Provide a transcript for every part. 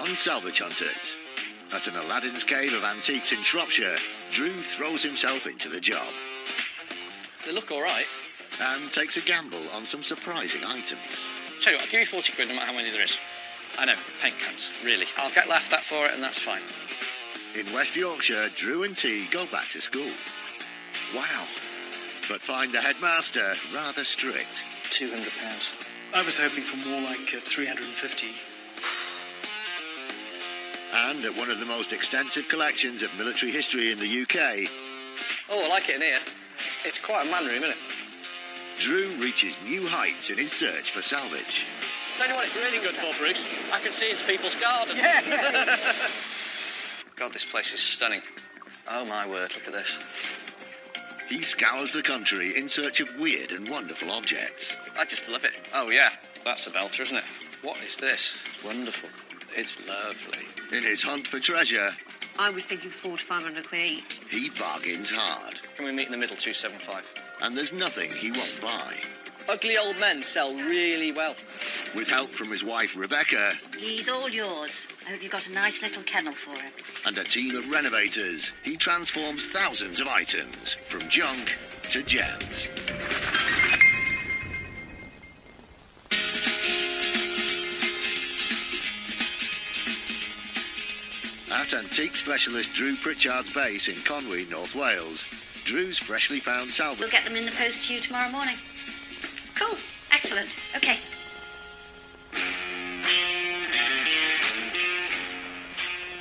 on Salvage Hunters. At an Aladdin's Cave of Antiques in Shropshire, Drew throws himself into the job. They look all right. And takes a gamble on some surprising items. Tell you what, I'll give you 40 quid no matter how many there is. I know, paint cans, really. I'll get laughed at for it and that's fine. In West Yorkshire, Drew and T go back to school. Wow. But find the headmaster rather strict. £200. I was hoping for more like 350. And at one of the most extensive collections of military history in the UK... Oh, I like it in here. It's quite a man room, isn't it? Drew reaches new heights in his search for salvage. Tell you what it's really good for, Bruce. I can see into people's gardens. Yeah. God, this place is stunning. Oh, my word, look at this. He scours the country in search of weird and wonderful objects. I just love it. Oh, yeah, that's a belter, isn't it? What is this? Wonderful. It's lovely. In his hunt for treasure... I was thinking 400 to 500 quid each. He bargains hard. Can we meet in the middle, 275? And there's nothing he won't buy. Ugly old men sell really well. With help from his wife, Rebecca... He's all yours. I hope you've got a nice little kennel for him. And a team of renovators, he transforms thousands of items, from junk to gems. At antique specialist Drew Pritchard's base in Conwy, North Wales, Drew's freshly found salvage... We'll get them in the post to you tomorrow morning. Cool. Excellent. OK.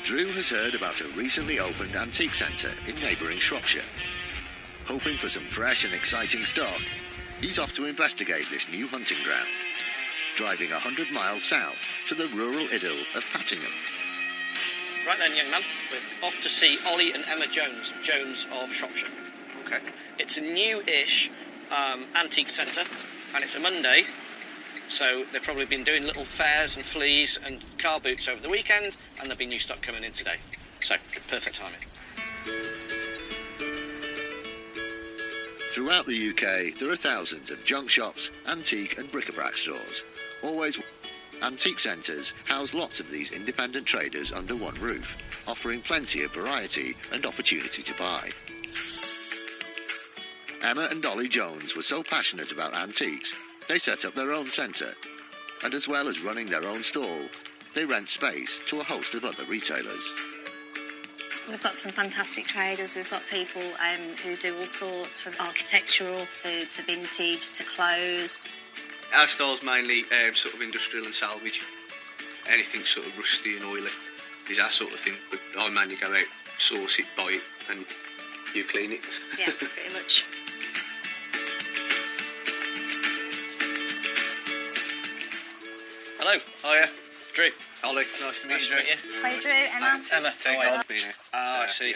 Drew has heard about a recently opened antique centre in neighbouring Shropshire. Hoping for some fresh and exciting stock, he's off to investigate this new hunting ground, driving 100 miles south to the rural idyll of Pattingham. Right then, young man, we're off to see Ollie and Emma Jones of Shropshire. Okay. It's a new-ish antique centre, and it's a Monday, so they've probably been doing little fairs and fleas and car boots over the weekend, and there'll be new stock coming in today. So, perfect timing. Throughout the UK, there are thousands of junk shops, antique and bric-a-brac stores. Always... Antique centres house lots of these independent traders under one roof, offering plenty of variety and opportunity to buy. Emma and Ollie Jones were so passionate about antiques, they set up their own centre. And as well as running their own stall, they rent space to a host of other retailers. We've got some fantastic traders. We've got people who do all sorts, from architectural to vintage to clothes. Our store's mainly sort of industrial and salvage. Anything sort of rusty and oily is our sort of thing. But I mainly go out, source it, buy it, and you clean it. Yeah, pretty much. Hello. Hiya. Drew. Ollie, nice to meet Nice you. to meet you. Hi, Drew. Emma. Emma. Take how are you? on being here. Ah, I see.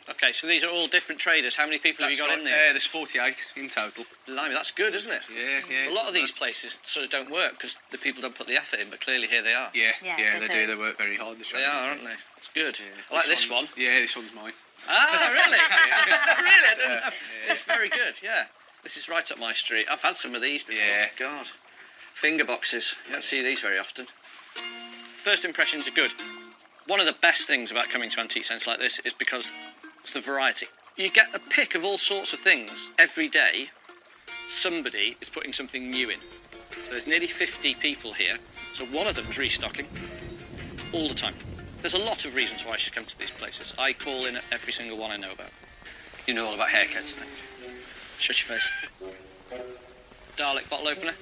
Okay, so these are all different traders. How many people have you got in there? There's 48 in total. Blimey, that's good, isn't it? Yeah. A lot of these places sort of don't work because the people don't put the effort in, but clearly here they are. Yeah, Yeah, they do. They work very hard. The They are, aren't they? It's good. I like this one. Yeah, this one's mine. Ah, really? Really? I didn't know. Yeah. It's very good, yeah. This is right up my street. I've had some of these before. Yeah. God. Finger boxes. You don't see these very often. First impressions are good. One of the best things about coming to antique centres like this is because it's the variety. You get a pick of all sorts of things. Every day, somebody is putting something new in. So there's nearly 50 people here. So one of them's restocking all the time. There's a lot of reasons why I should come to these places. I call in at every single one I know about. You know all about haircuts, don't you? Shut your face. Dalek bottle opener?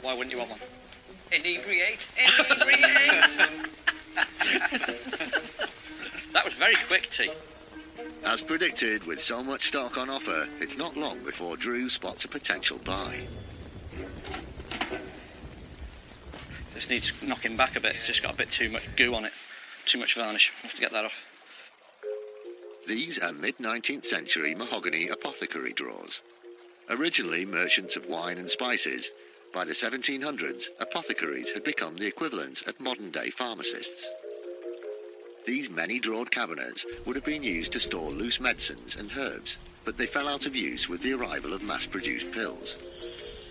Why wouldn't you want one? Inebriate. That was very quick, T. As predicted, with so much stock on offer, it's not long before Drew spots a potential buy. This needs knocking back a bit. It's just got a bit too much goo on it. Too much varnish. I have to get that off. These are mid-19th century mahogany apothecary drawers. Originally merchants of wine and spices, by the 1700s, apothecaries had become the equivalent of modern-day pharmacists. These many-drawed cabinets would have been used to store loose medicines and herbs, but they fell out of use with the arrival of mass-produced pills.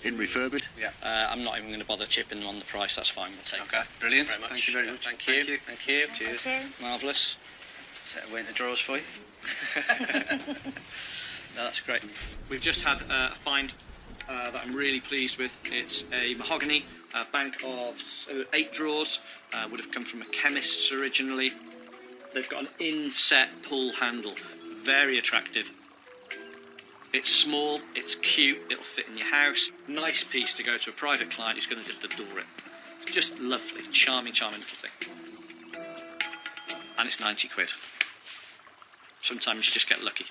in refurbished. Yeah. I'm not even going to bother chipping them on the price. That's fine. We'll take Okay, brilliant. Very much. Thank you very much. Thank you. Thank you. Cheers. Thank you. Marvellous. Set of winter drawers for you. No, that's great. We've just had a find that I'm really pleased with. It's a mahogany bank of 8 drawers. Would have come from a chemist's originally. They've got an inset pull handle. Very attractive. It's small, it's cute, it'll fit in your house. Nice piece to go to a private client who's going to just adore it. It's just lovely, charming, charming little thing. And it's 90 quid. Sometimes you just get lucky.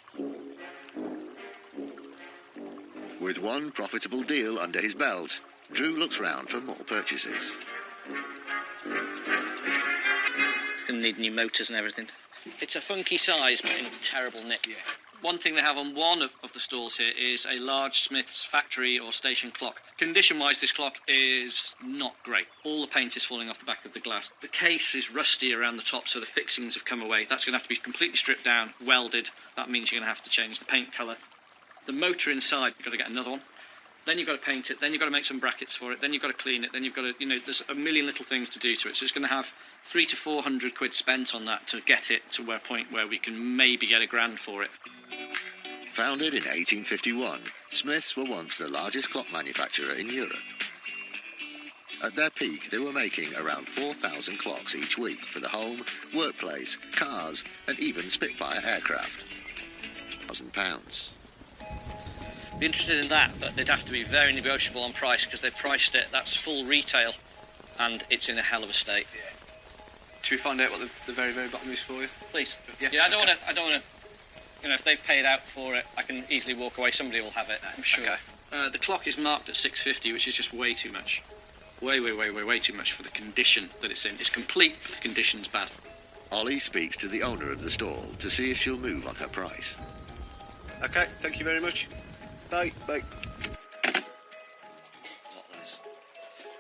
With one profitable deal under his belt, Drew looks round for more purchases. It's going to need new motors and everything. It's a funky size, but in terrible nick. Yeah. One thing they have on one of the stalls here is a large Smith's factory or station clock. Condition-wise, this clock is not great. All the paint is falling off the back of the glass. The case is rusty around the top, so the fixings have come away. That's going to have to be completely stripped down, welded. That means you're going to have to change the paint colour. The motor inside, you've got to get another one. Then you've got to paint it, then you've got to make some brackets for it, then you've got to clean it, then you've got to, there's a million little things to do to it. So it's going to have 300 to 400 quid spent on that to get it to a point where we can maybe get £1,000 for it. Founded in 1851, Smiths were once the largest clock manufacturer in Europe. At their peak, they were making around 4,000 clocks each week for the home, workplace, cars, and even Spitfire aircraft. £1,000. Be interested in that, but they'd have to be very negotiable on price because they've priced it. That's full retail, and it's in a hell of a state. Yeah. Should we find out what the very, very bottom is for you? Please. Yeah. I don't want to. If they've paid out for it, I can easily walk away. Somebody will have it, I'm sure. Okay. The clock is marked at 650, which is just way too much. Way too much for the condition that it's in. Its complete condition's bad. Ollie speaks to the owner of the stall to see if she'll move on her price. Okay, thank you very much. Bye.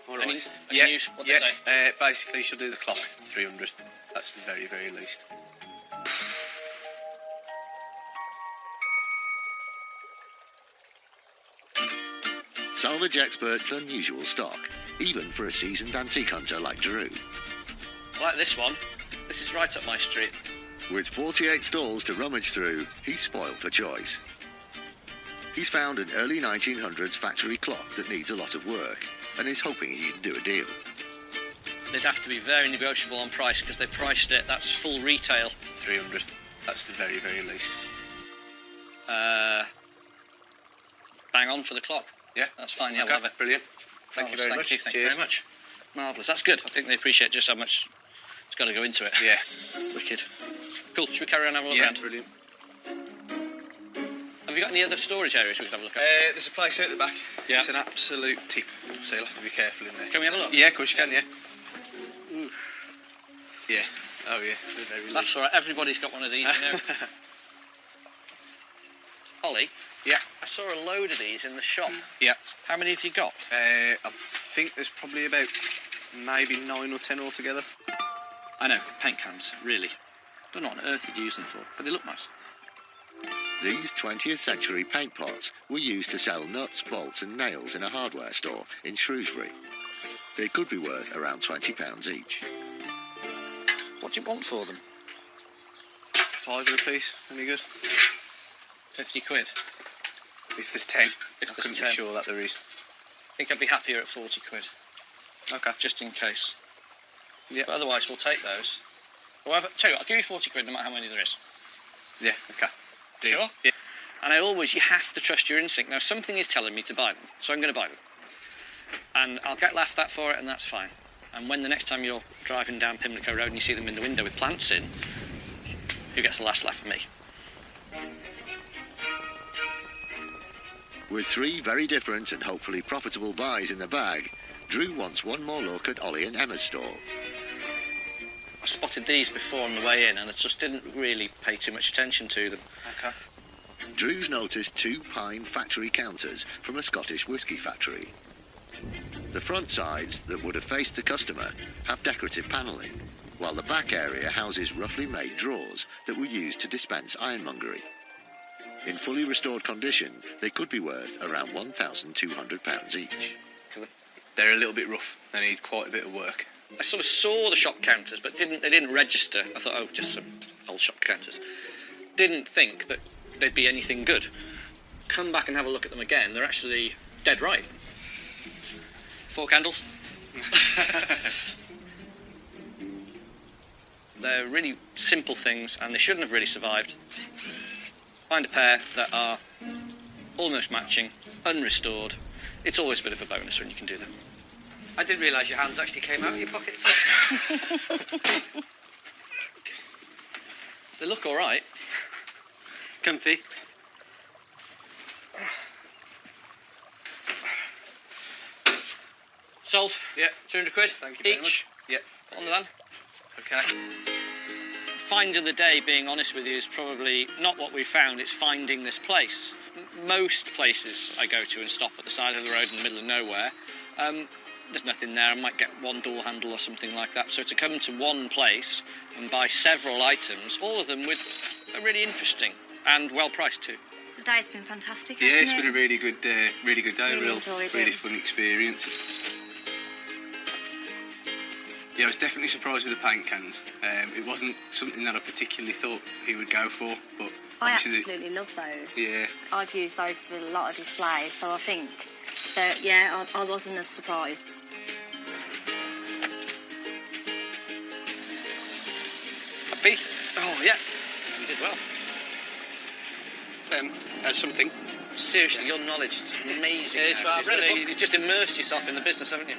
All right. Any news? What they say? Basically, she'll do the clock, 300. That's the very, very least. Salvage expert for unusual stock, even for a seasoned antique hunter like Drew. I like this one. This is right up my street. With 48 stalls to rummage through, he's spoiled for choice. He's found an early 1900s factory clock that needs a lot of work and is hoping he can do a deal. They'd have to be very negotiable on price because they priced it. That's full retail. 300. That's the very, very least. Bang on for the clock. Yeah. That's fine. Yeah, okay. we'll have it. Brilliant. Thank you very much. Thank you very much. Marvellous. That's good. I think they appreciate just how much it's got to go into it. Yeah. Wicked. Cool. Should we carry on having a look around? Brilliant. Have you got any other storage areas we can have a look at? There's a place out the back. Yeah. It's an absolute tip, so you'll have to be careful in there. Can we have a look? Yeah, of course you can, yeah. Ooh. Yeah. Oh, yeah. They're very That's least. all right. Everybody's got one of these, Ollie? Yeah. I saw a load of these in the shop. Yeah. How many have you got? I think there's probably about maybe 9 or 10 altogether. I know, paint cans, really. Don't know what on earth you'd use them for, but they look nice. These 20th century paint pots were used to sell nuts, bolts and nails in a hardware store in Shrewsbury. They could be worth around £20 each. What do you want for them? £5 a piece, any good? 50 quid. If there's 10, If I there's couldn't 10. be sure that there is. I think I'd be happier at 40 quid, Okay. just in case. Yeah. But otherwise, we'll take those. However, tell you what, I'll give you 40 quid no matter how many there is. Yeah, okay. Deal. Sure? Yeah. And you have to trust your instinct. Now, something is telling me to buy them, so I'm going to buy them. And I'll get laughed at for it, and that's fine. And when the next time you're driving down Pimlico Road and you see them in the window with plants in, who gets the last laugh from me? With 3 very different and hopefully profitable buys in the bag, Drew wants one more look at Ollie and Emma's stall. I spotted these before on the way in, and I just didn't really pay too much attention to them. Okay. Drew's noticed 2 pine factory counters from a Scottish whisky factory. The front sides that would have faced the customer have decorative panelling, while the back area houses roughly made drawers that were used to dispense ironmongery. In fully restored condition, they could be worth around £1,200 each. They're a little bit rough. They need quite a bit of work. I sort of saw the shop counters, but they didn't register. I thought, oh, just some old shop counters. Didn't think that they'd be anything good. Come back and have a look at them again. They're actually dead right. 4 candles. They're really simple things, and they shouldn't have really survived. Find a pair that are almost matching, unrestored. It's always a bit of a bonus when you can do that. I didn't realise your hands actually came out of your pockets. They look all right. Comfy. Sold. Yeah. 200 quid. Thank you very each. much. Yeah. Put on the van. Okay. Find of the day, being honest with you, is probably not what we found, it's finding this place. Most places I go to and stop at the side of the road in the middle of nowhere, there's nothing there. I might get one door handle or something like that. So to come to one place and buy several items, all of them with are really interesting and well priced too. Today's been fantastic. Yeah, it's hasn't been a really good day. Really enjoyed Really it. fun experience. Yeah, I was definitely surprised with the paint cans. It wasn't something that I particularly thought he would go for, but I obviously absolutely love those. Yeah. I've used those for a lot of displays, so I think that, yeah, I wasn't as surprised. Happy? Oh, yeah. You did well. Something. Seriously, your knowledge is amazing. Yeah, it's now. right. I've read a book. You've just immersed yourself in the business, haven't you?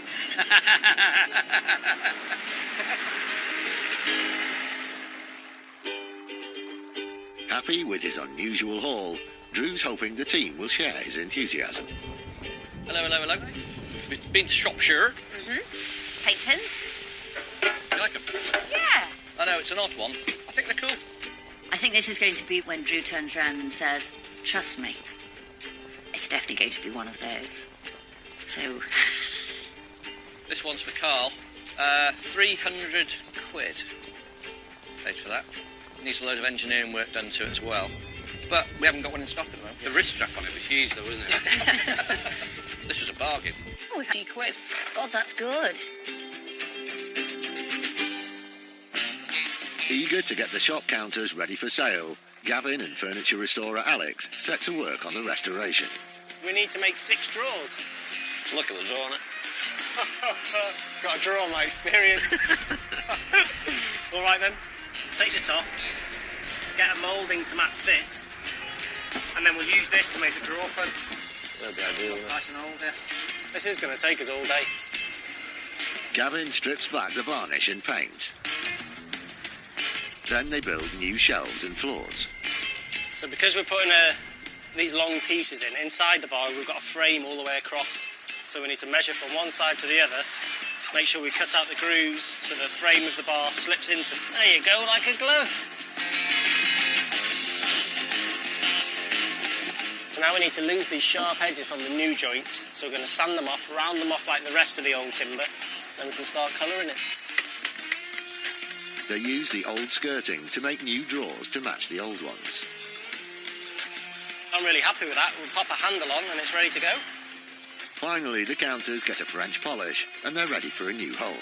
Happy with his unusual haul, Drew's hoping the team will share his enthusiasm. Hello, hello, hello. We've been to Shropshire. Paint tins? You like them? Yeah. I know, it's an odd one. I think they're cool. I think this is going to be when Drew turns around and says, trust me. It's definitely going to be one of those. So, This one's for Carl. 300 quid. Paid for that. Needs a load of engineering work done to it as well. But we haven't got one in stock at the moment. The wrist strap on it was huge, though, wasn't it? This was a bargain. oh, 50 quid. God, that's good. Eager to get the shop counters ready for sale, Gavin and furniture restorer Alex set to work on the restoration. We need to make 6 drawers. Look at the drawer on it. Got a drawer on my experience. All right then, take this off, get a moulding to match this, and then we'll use this to make the drawer fronts. That'd be ideal. Nice and old, yeah. This is going to take us all day. Gavin strips back the varnish and paint. Then they build new shelves and floors. So because we're putting these long pieces in, inside the bar we've got a frame all the way across. So we need to measure from one side to the other, make sure we cut out the grooves so the frame of the bar slips into, there you go, like a glove. So now we need to lose these sharp edges from the new joints, so we're going to sand them off, round them off like the rest of the old timber, then we can start colouring it. They use the old skirting to make new drawers to match the old ones. I'm really happy with that. We'll pop a handle on and it's ready to go. Finally, the counters get a French polish and they're ready for a new home.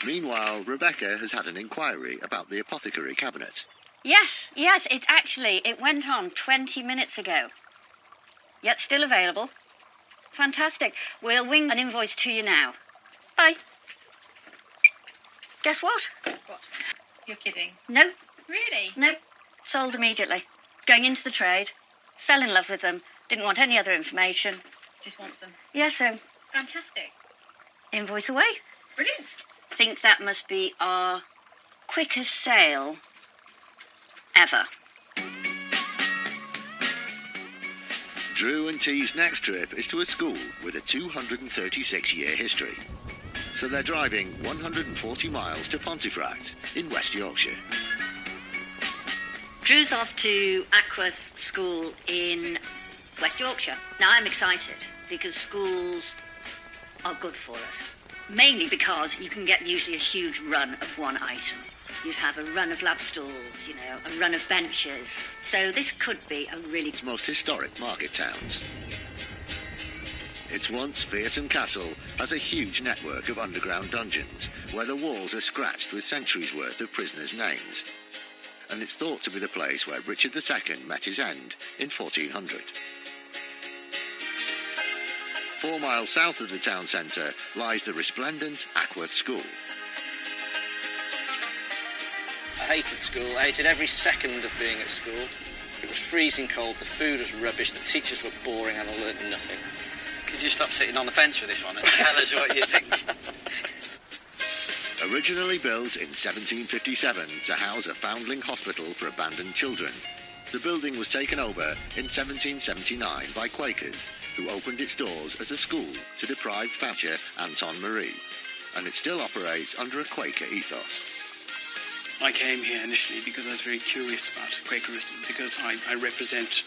Meanwhile, Rebecca has had an inquiry about the apothecary cabinet. Yes, it went on 20 minutes ago. Yet still available. Fantastic. We'll wing an invoice to you now. Bye. Guess what? What? You're kidding. No, Really? no. Sold immediately. Going into the trade. Fell in love with them. Didn't want any other information. Just wants them. Yeah, so Fantastic. invoice away. Brilliant. Think that must be our quickest sale ever. Drew and T's next trip is to a school with a 236-year history. So they're driving 140 miles to Pontefract in West Yorkshire. Drew's off to Aqua's school in West Yorkshire. Now, I'm excited because schools are good for us. Mainly because you can get usually a huge run of one item. You'd have a run of lab stalls, you know, a run of benches. So this could be a really... Its most historic market towns. Its once fearsome castle has a huge network of underground dungeons where the walls are scratched with centuries' worth of prisoners' names. And it's thought to be the place where Richard II met his end in 1400. 4 miles south of the town centre lies the resplendent Ackworth School. I hated school. I hated every second of being at school. It was freezing cold, the food was rubbish, the teachers were boring, and I learned nothing. Could you stop sitting on the fence with this one and tell us what you think? Originally built in 1757 to house a foundling hospital for abandoned children, the building was taken over in 1779 by Quakers, who opened its doors as a school to deprived Thatcher Anton Marie, and it still operates under a Quaker ethos. I came here initially because I was very curious about Quakerism, because I represent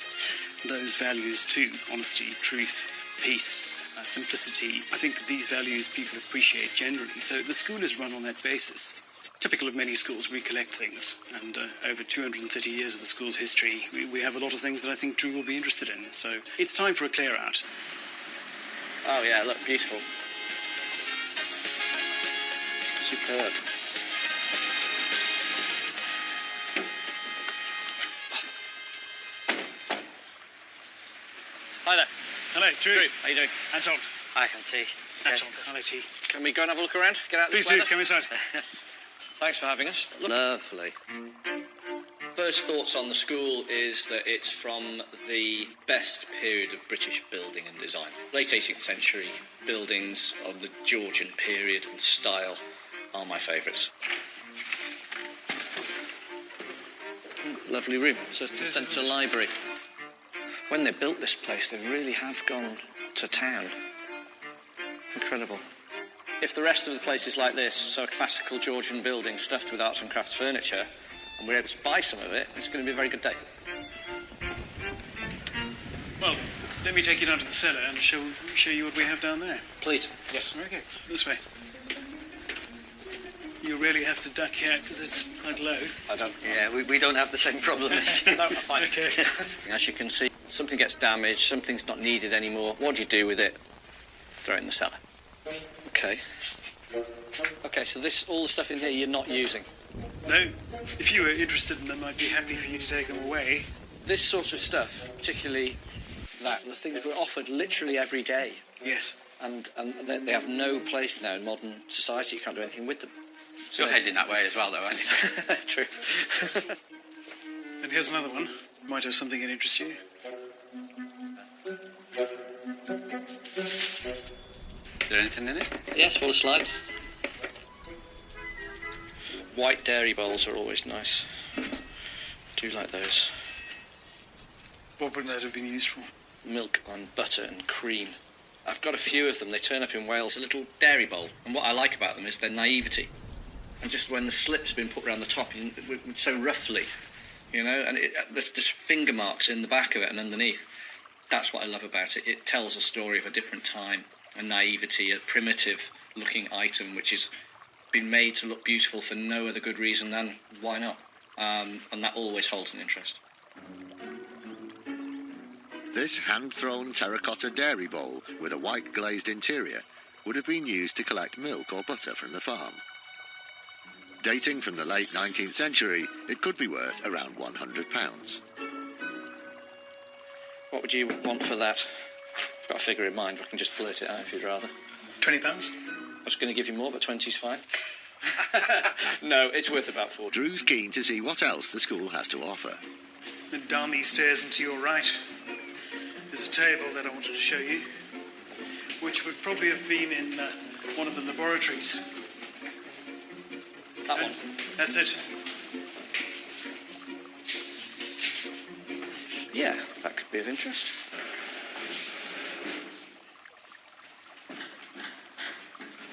those values too: honesty, truth, peace, simplicity. I think that these values people appreciate generally, so the school is run on that basis. Typical of many schools, we collect things, and over 230 years of the school's history, we have a lot of things that I think Drew will be interested in, so it's time for a clear out. Oh yeah, look, beautiful. Superb. Hi there. Hello, Drew. How you doing? Anton. I can see. Anton, hello, T. Can we go and have a look around? Get out Please this do, weather? come inside. Thanks for having us. Lovely. First thoughts on the school is that it's from the best period of British building and design. Late 18th century buildings of the Georgian period and style are my favourites. Lovely room. So it's the central library. When they built this place, they really have gone to town. Incredible. If the rest of the place is like this, so a classical Georgian building stuffed with arts and crafts furniture, and we're able to buy some of it, it's going to be a very good day. Well, let me take you down to the cellar and show you what we have down there. Please. Yes. Okay, this way. You really have to duck here because it's quite low. I don't. Yeah, we don't have the same problem. No, I'm fine. Okay. As you can see, something gets damaged, something's not needed anymore. What do you do with it? Throw it in the cellar. Okay. Okay, so all the stuff in here you're not using. No, if you were interested in them, I'd be happy for you to take them away. This sort of stuff, particularly the things were offered literally every day. Yes. And they have no place now in modern society. You can't do anything with them. So you're heading that way as well, though, aren't you? True. And here's another one. Might have something that interests you. Is there anything in it? Yes, full of slides. White dairy bowls are always nice. Do like those. What would that have been used for? Milk and butter and cream. I've got a few of them. They turn up in Wales, a little dairy bowl. And what I like about them is their naivety. And just when the slip's been put around the top, so roughly, you know, and there's just finger marks in the back of it and underneath. That's what I love about it. It tells a story of a different time, a naivety, a primitive-looking item which has been made to look beautiful for no other good reason than why not? And that always holds an interest. This hand-thrown terracotta dairy bowl with a white glazed interior would have been used to collect milk or butter from the farm. Dating from the late 19th century, it could be worth around £100. What would you want for that? I've got a figure in mind, but I can just blurt it out if you'd rather. £20. I was going to give you more, but 20's fine. No, it's worth about 40. Drew's keen to see what else the school has to offer. And down these stairs and to your right is a table that I wanted to show you, which would probably have been in one of the laboratories. That one? That's it. Yeah, that could be of interest.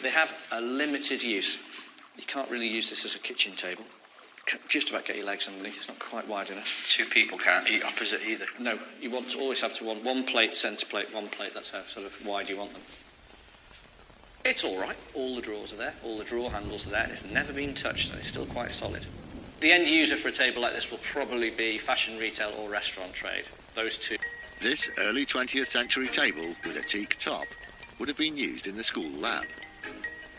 They have a limited use. You can't really use this as a kitchen table. Just about get your legs underneath. It's not quite wide enough. Two people can't eat opposite either. No, you always have to want one plate, centre plate, one plate. That's how sort of wide you want them. It's all right. All the drawers are there. All the drawer handles are there. It's never been touched, and it's still quite solid. The end user for a table like this will probably be fashion retail or restaurant trade. Those two. This early 20th century table with a teak top would have been used in the school lab.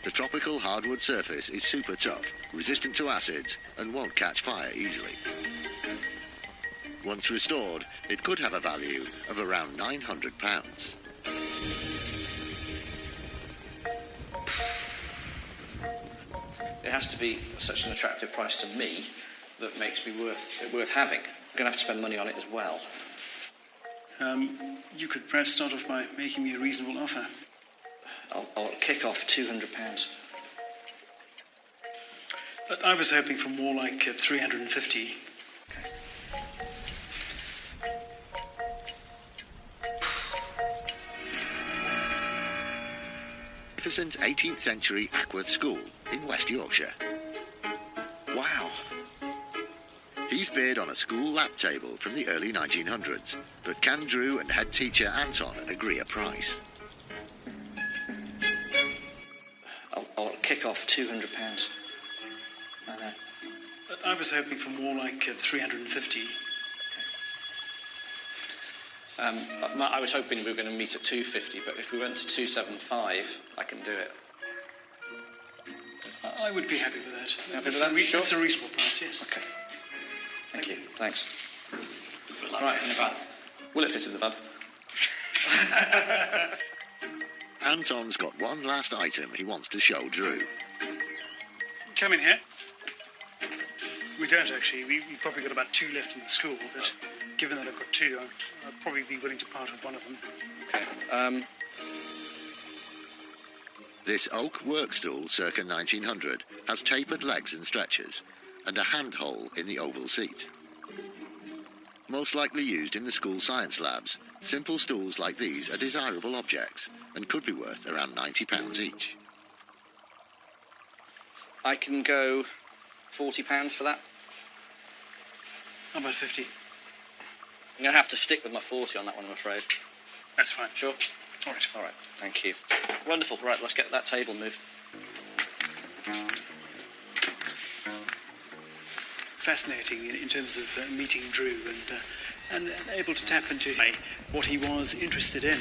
The tropical hardwood surface is super tough, resistant to acids, and won't catch fire easily. Once restored, it could have a value of around £900. It has to be such an attractive price to me that makes me worth having. I'm going to have to spend money on it as well. You could perhaps start off by making me a reasonable offer. I'll kick off £200. But I was hoping for more like 350. Magnificent 18th century Ackworth School in West Yorkshire. Wow. He's bid on a school lap table from the early 1900s, but can Drew and head teacher Anton agree a price? I'll kick off £200. I know. But I was hoping for more like 350. I was hoping we were going to meet at 250, but if we went to 275, I can do it. I would be happy with that. Happy with that? Sure. It's a reasonable price, yes. Okay. Thank you. Thanks. Right, in the van. Will it fit in the van? Anton's got one last item he wants to show Drew. Come in here. We don't actually. We've probably got about 2 left in the school, but given that I've got 2, I'd probably be willing to part with one of them. Okay. This oak workstool circa 1900 has tapered legs and stretchers and a handhole in the oval seat. Most likely used in the school science labs, simple stools like these are desirable objects and could be worth around £90 each. I can go £40 for that. How about 50? I'm going to have to stick with my 40 on that one, I'm afraid. That's fine. Sure? All right. All right, thank you. Wonderful. Right, let's get that table moved. Fascinating in terms of meeting Drew and able to tap into what he was interested in.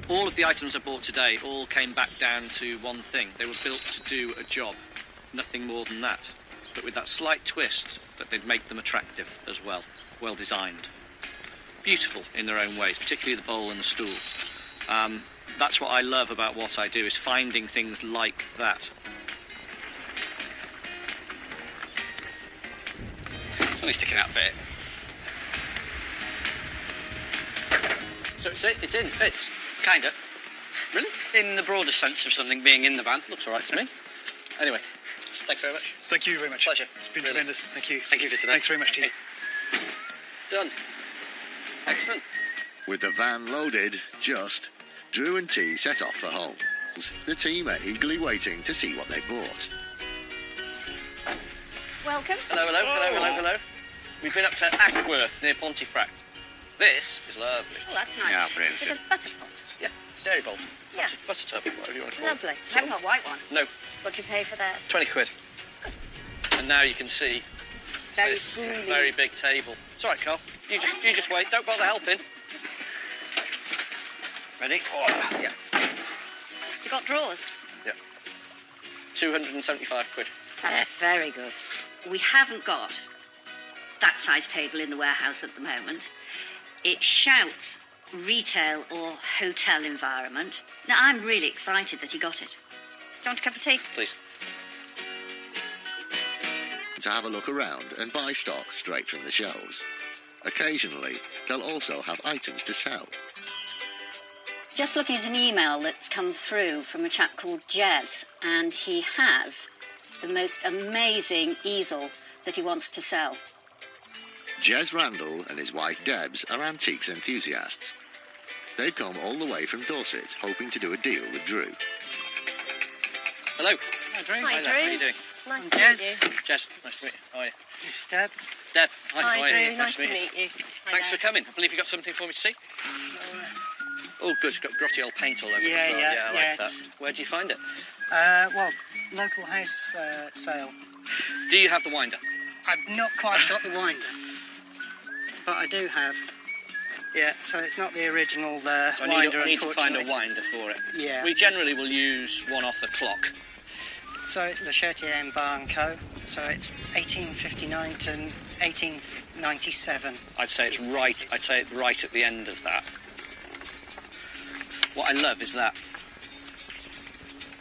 All of the items I bought today all came back down to one thing. They were built to do a job, nothing more than that. But with that slight twist that they'd make them attractive as well, well designed. Beautiful in their own ways, particularly the bowl and the stool. That's what I love about what I do, is finding things like that. It's only sticking out a bit. So it's in, fits. Kinda. Really? In the broader sense of something being in the van. Looks all right to me. Anyway, thanks very much. Thank you very much. Pleasure. It's been Really. tremendous. Thank you. Thank you for today. Thanks very much to you. Done. Excellent. With the van loaded, Drew and T set off for home. The team are eagerly waiting to see what they bought. Welcome. Hello. We've been up to Ackworth, near Pontefract. This is lovely. Oh, that's nice. Yeah, brilliant. Is it a butter pot? Yeah, dairy bowl. Yeah. Butter tub, whatever you want to call it. Lovely. I haven't got a white one. No, What do you pay for that? 20 quid. And now you can see Very this spoony. very big table. It's all right, Carl. You just wait. Don't bother helping. Ready? Yeah. You got drawers? Yeah. 275 quid. That's very good. We haven't got that size table in the warehouse at the moment. It shouts retail or hotel environment. Now, I'm really excited that he got it. Do you want a cup of tea? Please. To have a look around and buy stock straight from the shelves. Occasionally, they'll also have items to sell. Just looking at an email that's come through from a chap called Jez, and he has the most amazing easel that he wants to sell. Jez Randall and his wife Debs are antiques enthusiasts. They've come all the way from Dorset, hoping to do a deal with Drew. Hello. Hi, Drew. Hi, there. How are you Drew. doing? Nice to meet you. Jess, nice to meet you. How are you? This is Deb. Deb. Hi, Hi, how are you? Drew. Nice to meet you. Thanks for coming. I believe you got something for me to see. Oh, good. It's got grotty old paint all over it. Yeah, as well. yeah, I yeah, like that. it's- Where'd you find it? Well, local house sale. Do you have the winder? I've not quite got the winder, but I do have. Yeah, so it's not the original So winder, I need to find a unfortunately. winder for it. Yeah. We generally will use one off the clock. So it's Le Chertier and Bar & Co. So it's 1859 to 1897. I'd say it's right. I'd say it right at the end of that. What I love is that.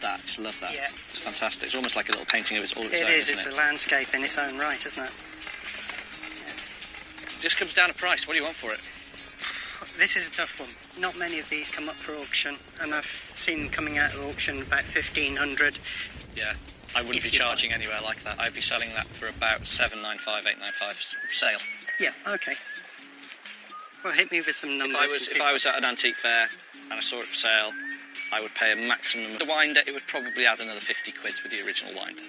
I just love that. Yeah. It's fantastic. It's almost like a little painting of its all its It own. is. Isn't It's it? a landscape in its own right, isn't it? Just comes down to price. What do you want for it? This is a tough one. Not many of these come up for auction, and I've seen them coming out of auction about 1,500. Yeah. I wouldn't If be you charging anywhere like that. I'd be selling that for about 795, 895 sale. Yeah. Okay. Well, hit me with some numbers. If I was at an antique fair and I saw it for sale, I would pay a maximum. The winder, it would probably add another 50 quid with the original winder.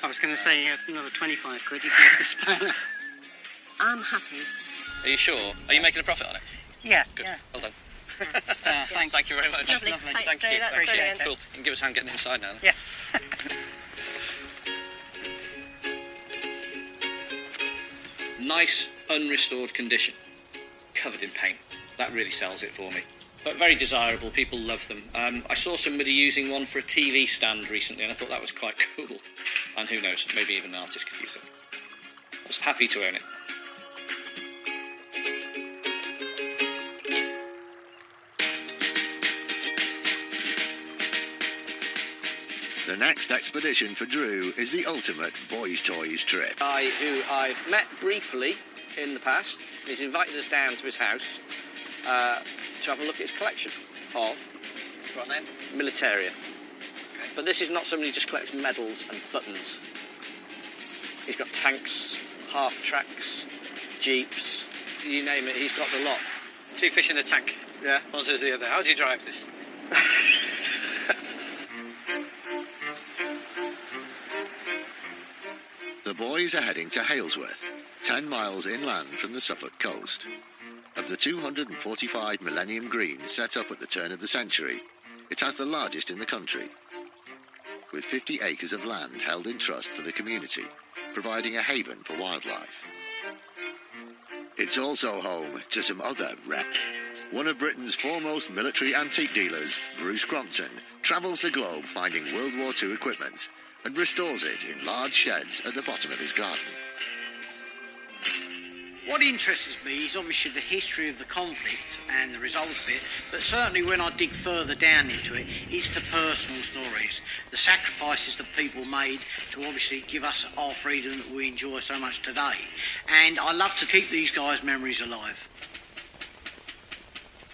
I was going to say another 25 quid if you had the spanner. I'm happy. Are you sure? Are you making a profit on it? Yeah. Good. Yeah. Well done. Thanks. Thank you very much. Lovely. Lovely. Thanks, Thank Joe, you. that's Appreciate brilliant. it. Cool. You can give us a hand getting inside now. Then. Yeah. Nice, unrestored condition. Covered in paint. That really sells it for me. But very desirable. People love them. I saw somebody using one for a TV stand recently, and I thought that was quite cool. And who knows, maybe even an artist could use it. I was happy to own it. The next expedition for Drew is the ultimate boys' toys trip. Guy who I've met briefly in the past. He's invited us down to his house to have a look at his collection of militaria. But this is not somebody who just collects medals and buttons. He's got tanks, half tracks, jeeps, you name it, he's got the lot. Two fish in a tank. Yeah. One says the other. How do you drive this? The boys are heading to Halesworth, 10 miles inland from the Suffolk coast. Of the 245 Millennium Greens set up at the turn of the century, it has the largest in the country, with 50 acres of land held in trust for the community, providing a haven for wildlife. It's also home to some other rep. One of Britain's foremost military antique dealers, Bruce Crompton, travels the globe finding World War II equipment and restores it in large sheds at the bottom of his garden. What interests me is obviously the history of the conflict and the result of it, but certainly when I dig further down into it, it's the personal stories, the sacrifices that people made to obviously give us our freedom that we enjoy so much today. And I love to keep these guys' memories alive.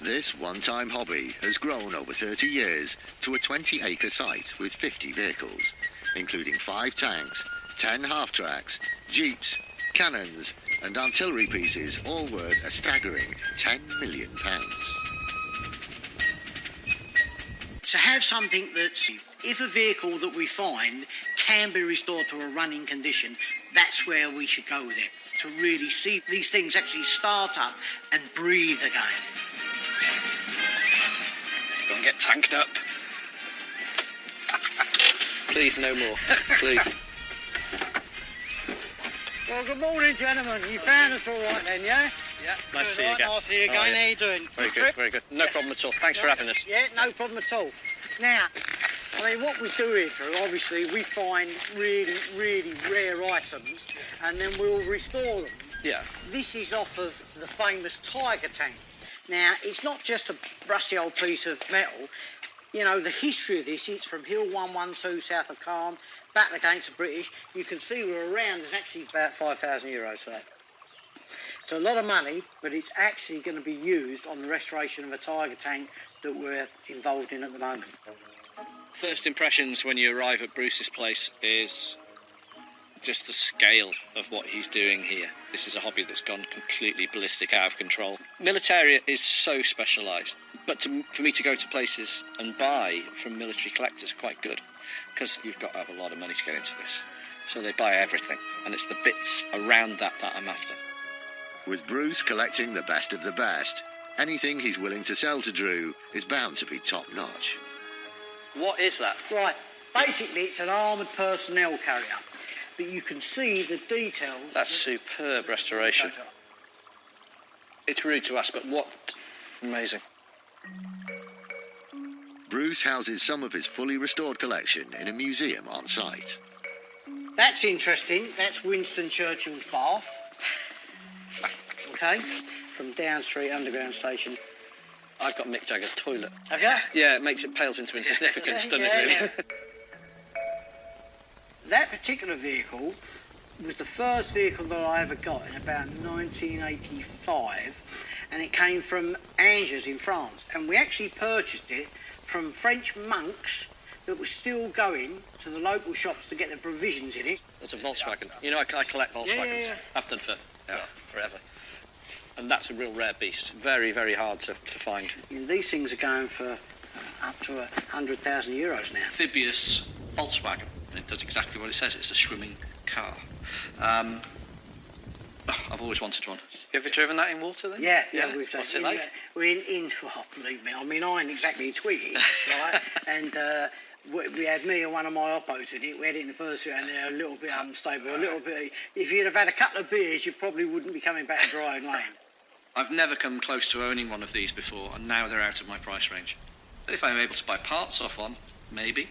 This one-time hobby has grown over 30 years to a 20-acre site with 50 vehicles, including 5 tanks, 10 half-tracks, jeeps, cannons and artillery pieces, all worth a staggering £10 million. To have something that's, if a vehicle that we find can be restored to a running condition, that's where we should go with it, to really see these things actually start up and breathe again. Let's go and get tanked up. Please, no more. Please. Well, good morning, gentlemen. You found us all right then, yeah? Yeah, nice to see you again. Nice to see you again. Oh, yeah. How you doing? Very Good good, trip? very good. No problem at all. Thanks for having us. Yeah, no problem at all. Now, I mean, what we do here, Drew, obviously, we find really, really rare items, and then we'll restore them. Yeah. This is off of the famous Tiger tank. Now, it's not just a rusty old piece of metal. You know, the history of this, it's from Hill 112 south of Caen, battle against the British. You can see we're around, there's actually about €5,000 for that. It's a lot of money, but it's actually going to be used on the restoration of a Tiger tank that we're involved in at the moment. First impressions when you arrive at Bruce's place is just the scale of what he's doing here. This is a hobby that's gone completely ballistic, out of control. Militaria is so specialised, but for me to go to places and buy from military collectors quite good, because you've got to have a lot of money to get into this. So they buy everything, and it's the bits around that I'm after. With Bruce collecting the best of the best, Anything he's willing to sell to Drew is bound to be top-notch. What is that? Right, basically it's an armoured personnel carrier, but you can see the details. That's superb restoration. It's rude to ask, but what? Amazing. Bruce houses some of his fully restored collection in a museum on site. That's interesting. That's Winston Churchill's bath. Okay, from Down Street Underground Station. I've got Mick Jagger's toilet. Have you? Yeah, it makes it pales into insignificance, doesn't it, really? Yeah. That particular vehicle was the first vehicle that I ever got in about 1985, and it came from Angers in France, and we actually purchased it from French monks that were still going to the local shops to get the provisions in it. It's a Volkswagen. You know, I collect Volkswagens. Yeah. I've done for forever. And that's a real rare beast. Very, very hard to find. And these things are going for up to €100,000 now. Amphibious Volkswagen. It does exactly what it says. It's a swimming car. I've always wanted one. You ever driven that in water then? Yeah, we've done. What's it like? We're well, believe me, I mean, I ain't exactly twiggy, right? And we had me and one of my oppos in it. We had it in the first year, and they're a little bit unstable, a little bit. If you'd have had a couple of beers, you probably wouldn't be coming back to Drying Lane. I've never come close to owning one of these before, and now they're out of my price range. If I'm able to buy parts off one, maybe.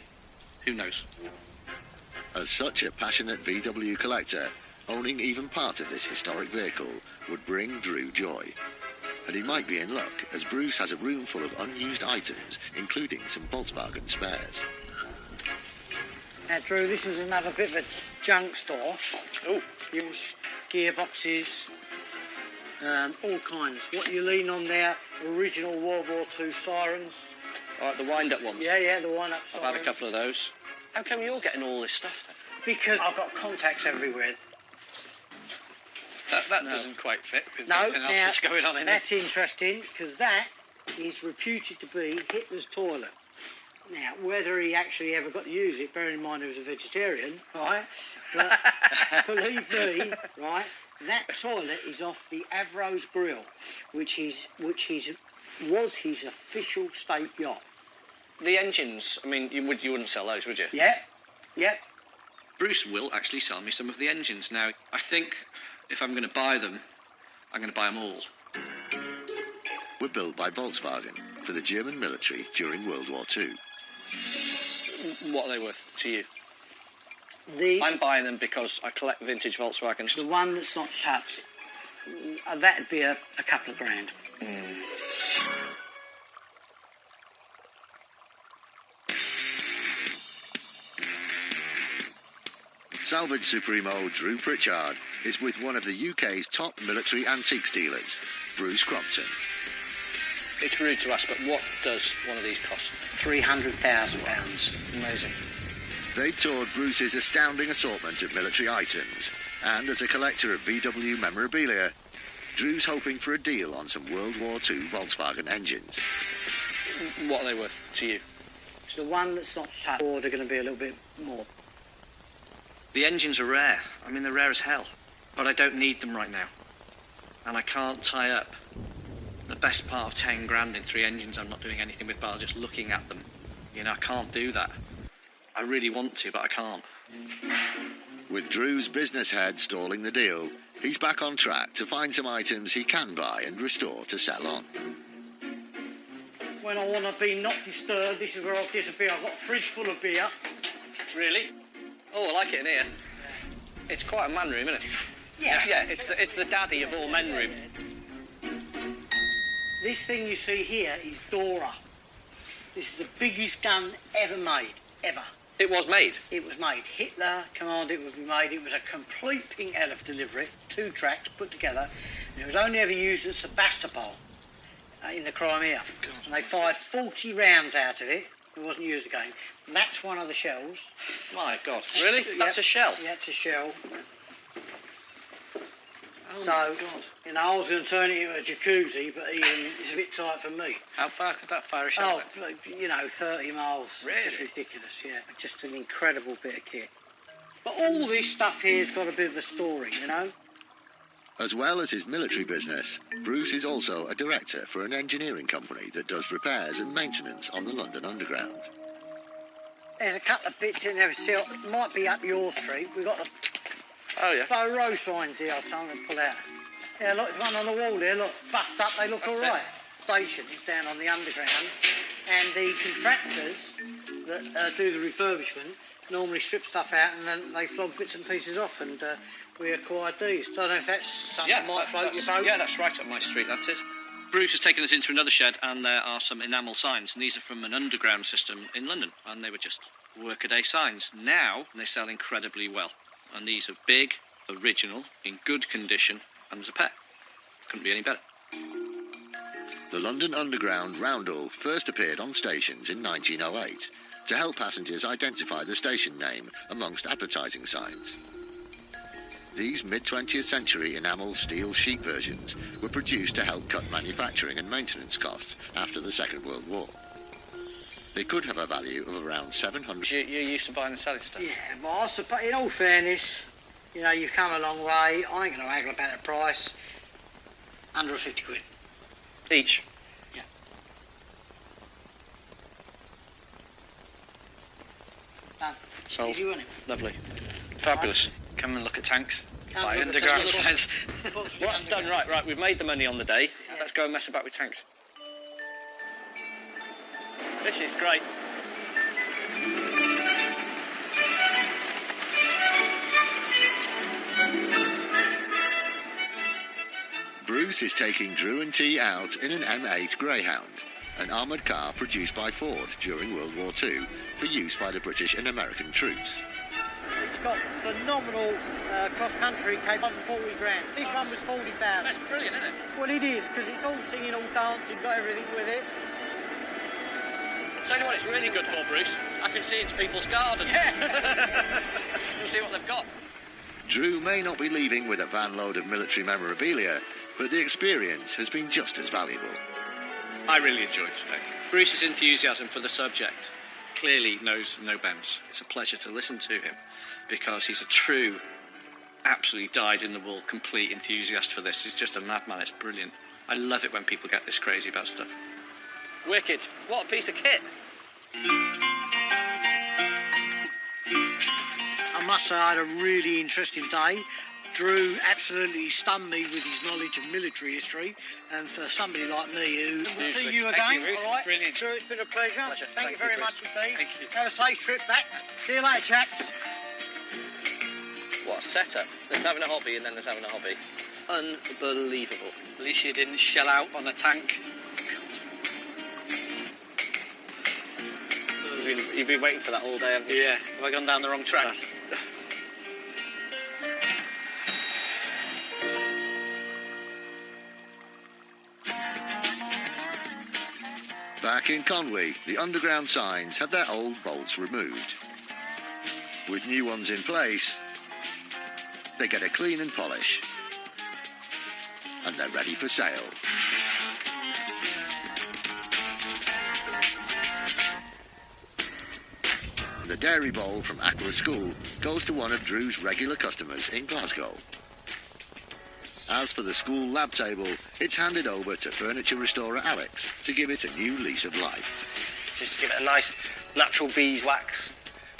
Who knows? As such a passionate VW collector, owning even part of this historic vehicle would bring Drew joy. And he might be in luck, as Bruce has a room full of unused items, including some Volkswagen spares. Now, Drew, this is another bit of a junk store. Oh, Used gearboxes, all kinds. What you lean on there, original World War II sirens. all right, the wind-up ones. Yeah, the one-up I've sirens. had a couple of those. How come you're getting all this stuff then? Because I've got contacts everywhere. That doesn't quite fit because No, everything else now, is going on in it. that's interesting, because that is reputed to be Hitler's toilet. Now, whether he actually ever got to use it, bearing in mind he was a vegetarian, right? But believe me, right, that toilet is off the Avro's Grill, which was his official state yacht. The engines, I mean, you wouldn't sell those, would you? Yeah. Bruce will actually sell me some of the engines. Now, I think if I'm going to buy them, I'm going to buy them all. Were built by Volkswagen for the German military during World War II. What are they worth to you? The I'm buying them because I collect vintage Volkswagens. the one that's not touched, that'd be a couple of grand. Salvage Supremo Drew Pritchard is with one of the UK's top military antiques dealers, Bruce Crompton. It's rude to ask, but what does one of these cost? £300,000. Amazing. They've toured Bruce's astounding assortment of military items, and as a collector of VW memorabilia, Drew's hoping for a deal on some World War II Volkswagen engines. What are they worth to you? It's the one that's not touched, or they're going to be a little bit more. The engines are rare. I mean, they're rare as hell. But I don't need them right now. And I can't tie up the best part of 10 grand in 3 engines I'm not doing anything with, but just looking at them. You know, I can't do that. I really want to, but I can't. With Drew's business head stalling the deal, he's back on track to find some items he can buy and restore to sell on. When I want to be not disturbed, this is where I'll disappear. I've got a fridge full of beer. Really? Oh, I like it in here. It's quite a man room, isn't it? Yeah, it's the daddy of all men room. This thing you see here is Dora. This is the biggest gun ever made, ever. It was made? It was made. Hitler commanded it would be made. It was a complete pink elephant delivery, 2 tracks put together. And it was only ever used at Sebastopol in the Crimea. And they fired 40 rounds out of it. It wasn't used again. That's one of the shells. My God, really? That's a shell? Yeah, it's a shell. Oh So, my God. you know, I was going to turn it into a jacuzzi, but even it's a bit tight for me. How far could that fire a shell? Oh, you know, 30 miles. Really? It's just ridiculous, yeah. Just an incredible bit of kit. But all this stuff here's got a bit of a story, you know? As well as his military business, Bruce is also a director for an engineering company that does repairs and maintenance on the London Underground. There's a couple of bits in there, still, might be up your street. We've got the Bow Row signs here, I'm trying to pull out. Yeah, look, there's one on the wall there, look, buffed up, they look all right. Station is down on the Underground, and the contractors that do the refurbishment normally strip stuff out and then they flog bits and pieces off, and we acquired these. So I don't know if that's something that might float your boat. Yeah, that's right up my street, that is. Bruce has taken us into another shed, and there are some enamel signs, and these are from an underground system in London, and they were just workaday signs. Now they sell incredibly well, and these are big, original, in good condition, and as a pet. Couldn't be any better. The London Underground roundel first appeared on stations in 1908 to help passengers identify the station name amongst advertising signs. These mid-20th century enamel steel sheet versions were produced to help cut manufacturing and maintenance costs after the Second World War. They could have a value of around 700... You're used to buying and selling stuff? Yeah, but I suppose, in all fairness, you know, you've come a long way. I ain't going to haggle about the price. Under 50 quid. Each? Yeah. Done. Sold. Easy, wasn't it? Lovely. Fabulous. Come and look at tanks. Come Buy look at underground tanks. signs. Well, that's done right. We've made the money on the day. Yeah. Let's go and mess about with tanks. This is great. Bruce is taking Drew and T out in an M8 Greyhound, an armoured car produced by Ford during World War II for use by the British and American troops. It's got phenomenal cross-country capable, 40 grand. This one was 40,000. That's brilliant, isn't it? Well, it is, because it's all singing, all dancing, got everything with it. Tell you what it's really good for, Bruce. I can see into people's gardens. Yeah. We'll see what they've got. Drew may not be leaving with a van load of military memorabilia, but the experience has been just as valuable. I really enjoyed today. Bruce's enthusiasm for the subject clearly knows no bounds. It's a pleasure to listen to him because he's a true, absolutely dyed-in-the-wool, complete enthusiast for this. He's just a madman. It's brilliant. I love it when people get this crazy about stuff. Wicked. What a piece of kit. I must say I had a really interesting day. Drew absolutely stunned me with his knowledge of military history, and for somebody like me who... We'll see you again, Thank you, Ruth. all right? Brilliant. Drew, it's been a pleasure. Thank you very Bruce. much indeed. Thank you. Have a safe trip back. See you later, chaps. What a setup. There's having a hobby and then there's having a hobby. Unbelievable. At least you didn't shell out on a tank. You've been waiting for that all day, haven't you? Yeah. Have I gone down the wrong track? Back in Conwy, the underground signs have their old bolts removed. With new ones in place, they get a clean and polish. And they're ready for sale. The Dairy Bowl from Aqua School goes to one of Drew's regular customers in Glasgow. As for the school lab table, it's handed over to furniture restorer Alex to give it a new lease of life. Just to give it a nice natural beeswax,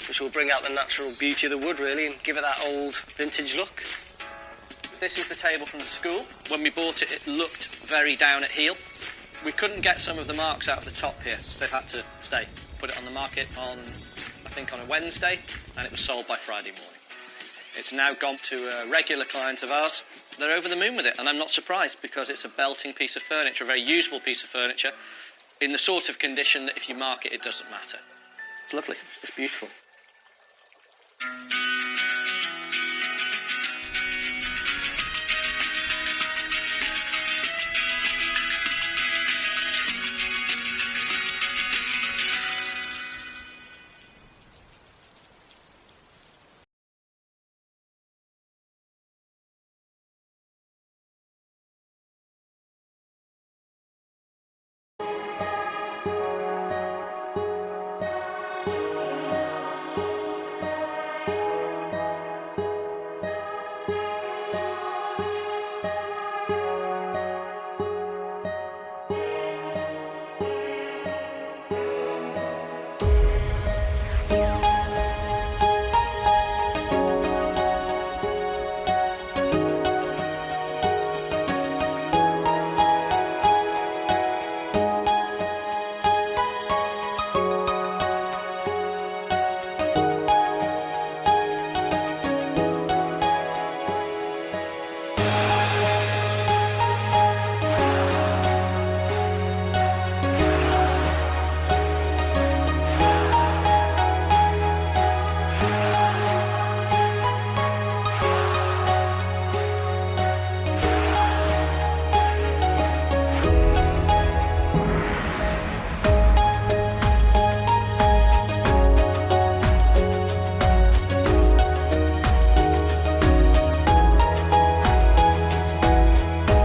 which will bring out the natural beauty of the wood, really, and give it that old vintage look. This is the table from the school. When we bought it, it looked very down at heel. We couldn't get some of the marks out of the top here, so they had to stay. Put it on the market on, I think, on a Wednesday, and it was sold by Friday morning. It's now gone to a regular client of ours. They're over the moon with it, and I'm not surprised because it's a belting piece of furniture, a very usable piece of furniture, in the sort of condition that if you mark it, it doesn't matter. It's lovely. It's beautiful.